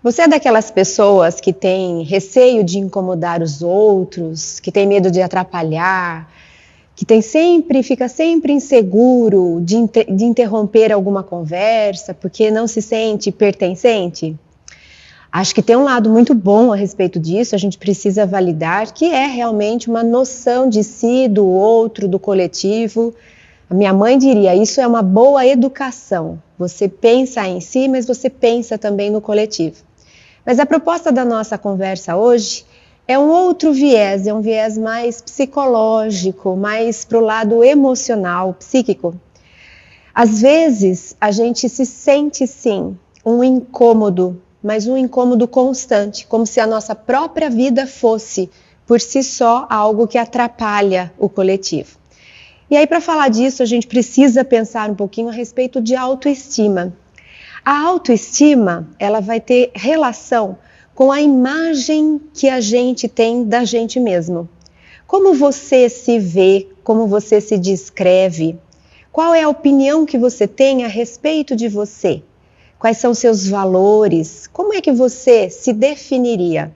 Você é daquelas pessoas que tem receio de incomodar os outros, que tem medo de atrapalhar, que fica sempre inseguro de interromper alguma conversa porque não se sente pertencente? Acho que tem um lado muito bom a respeito disso, a gente precisa validar, que é realmente uma noção de si, do outro, do coletivo. A minha mãe diria, isso é uma boa educação. Você pensa em si, mas você pensa também no coletivo. Mas a proposta da nossa conversa hoje é um outro viés, é um viés mais psicológico, mais para o lado emocional, psíquico. Às vezes, a gente se sente, sim, um incômodo, mas um incômodo constante, como se a nossa própria vida fosse, por si só, algo que atrapalha o coletivo. E aí, para falar disso, a gente precisa pensar um pouquinho a respeito de autoestima. A autoestima, ela vai ter relação com a imagem que a gente tem da gente mesmo. Como você se vê, como você se descreve, qual é a opinião que você tem a respeito de você? Quais são seus valores? Como é que você se definiria?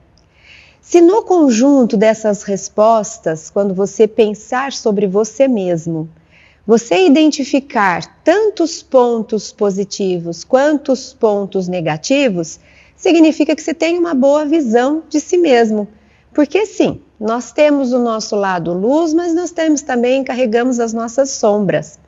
Se no conjunto dessas respostas, quando você pensar sobre você mesmo, você identificar tantos pontos positivos quanto os pontos negativos, significa que você tem uma boa visão de si mesmo. Porque sim, nós temos o nosso lado luz, mas nós carregamos as nossas sombras.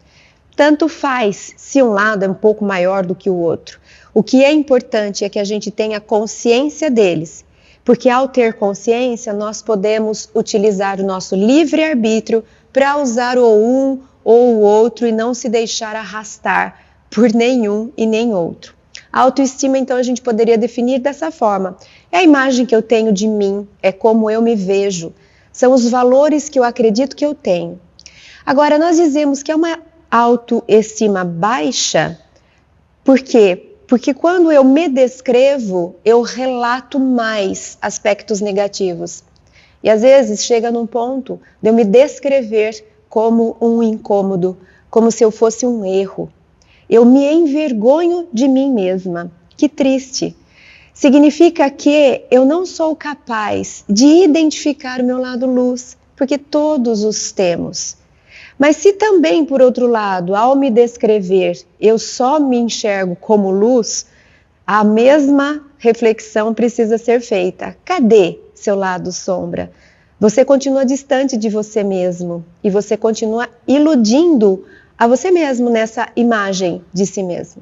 Tanto faz se um lado é um pouco maior do que o outro. O que é importante é que a gente tenha consciência deles, porque ao ter consciência nós podemos utilizar o nosso livre-arbítrio para usar o um ou o outro e não se deixar arrastar por nenhum e nem outro. A autoestima, então, a gente poderia definir dessa forma. É a imagem que eu tenho de mim, é como eu me vejo, são os valores que eu acredito que eu tenho. Agora, nós dizemos que é uma autoestima baixa, por quê? Porque quando eu me descrevo, eu relato mais aspectos negativos. E às vezes chega num ponto de eu me descrever como um incômodo, como se eu fosse um erro. Eu me envergonho de mim mesma. Que triste. Significa que eu não sou capaz de identificar o meu lado luz, porque todos os temos. Mas se também, por outro lado, ao me descrever, eu só me enxergo como luz, a mesma reflexão precisa ser feita. Cadê seu lado sombra? Você continua distante de você mesmo e você continua iludindo a você mesmo nessa imagem de si mesmo.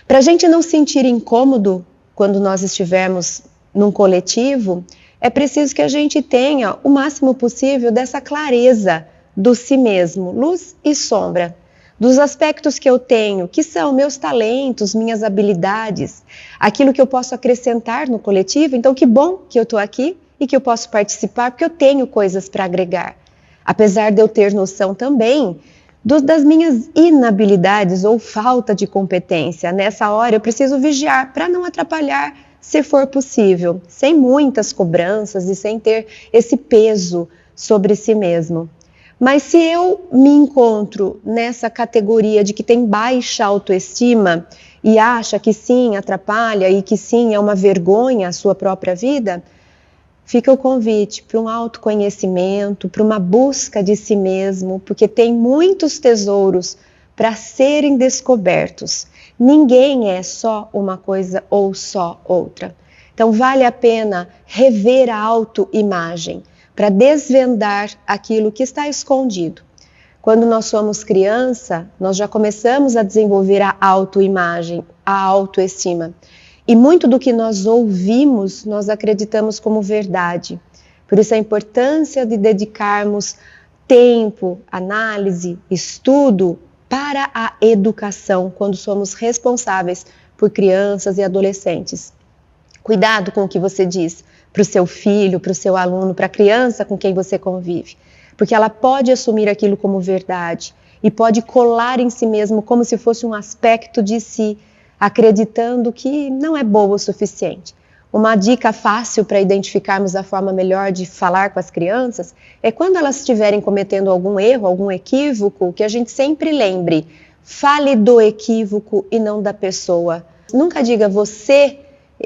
Para a gente não sentir incômodo quando nós estivermos num coletivo, é preciso que a gente tenha o máximo possível dessa clareza do si mesmo, luz e sombra, dos aspectos que eu tenho, que são meus talentos, minhas habilidades, aquilo que eu posso acrescentar no coletivo. Então, que bom que eu estou aqui e que eu posso participar, porque eu tenho coisas para agregar. Apesar de eu ter noção também das minhas inabilidades ou falta de competência, nessa hora eu preciso vigiar para não atrapalhar, se for possível, sem muitas cobranças e sem ter esse peso sobre si mesmo. Mas se eu me encontro nessa categoria de que tem baixa autoestima e acha que sim, atrapalha e que sim, é uma vergonha a sua própria vida, fica o convite para um autoconhecimento, para uma busca de si mesmo, porque tem muitos tesouros para serem descobertos. Ninguém é só uma coisa ou só outra. Então vale a pena rever a autoimagem para desvendar aquilo que está escondido. Quando nós somos criança, nós já começamos a desenvolver a autoimagem, a autoestima. E muito do que nós ouvimos, nós acreditamos como verdade. Por isso a importância de dedicarmos tempo, análise, estudo para a educação, quando somos responsáveis por crianças e adolescentes. Cuidado com o que você diz para o seu filho, para o seu aluno, para a criança com quem você convive. Porque ela pode assumir aquilo como verdade e pode colar em si mesmo como se fosse um aspecto de si, acreditando que não é boa o suficiente. Uma dica fácil para identificarmos a forma melhor de falar com as crianças é quando elas estiverem cometendo algum erro, algum equívoco, que a gente sempre lembre, fale do equívoco e não da pessoa. Nunca diga você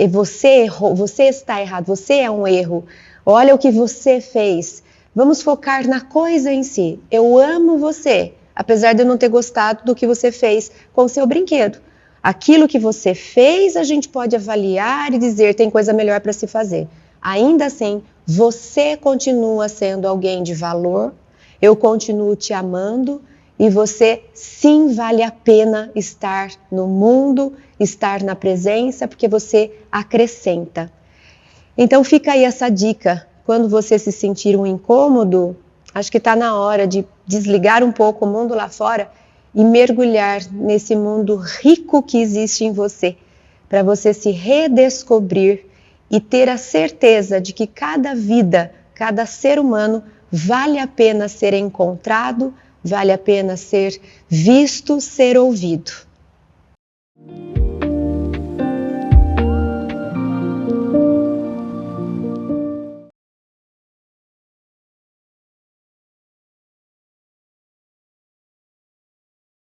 você errou, você está errado, você é um erro, olha o que você fez. Vamos focar na coisa em si. Eu amo você, apesar de eu não ter gostado do que você fez com o seu brinquedo. Aquilo que você fez, a gente pode avaliar e dizer tem coisa melhor para se fazer. Ainda assim, você continua sendo alguém de valor, eu continuo te amando e você sim vale a pena estar no mundo, estar na presença, porque você acrescenta. Então fica aí essa dica, quando você se sentir um incômodo, acho que está na hora de desligar um pouco o mundo lá fora e mergulhar nesse mundo rico que existe em você, para você se redescobrir e ter a certeza de que cada vida, cada ser humano vale a pena ser encontrado, vale a pena ser visto, ser ouvido.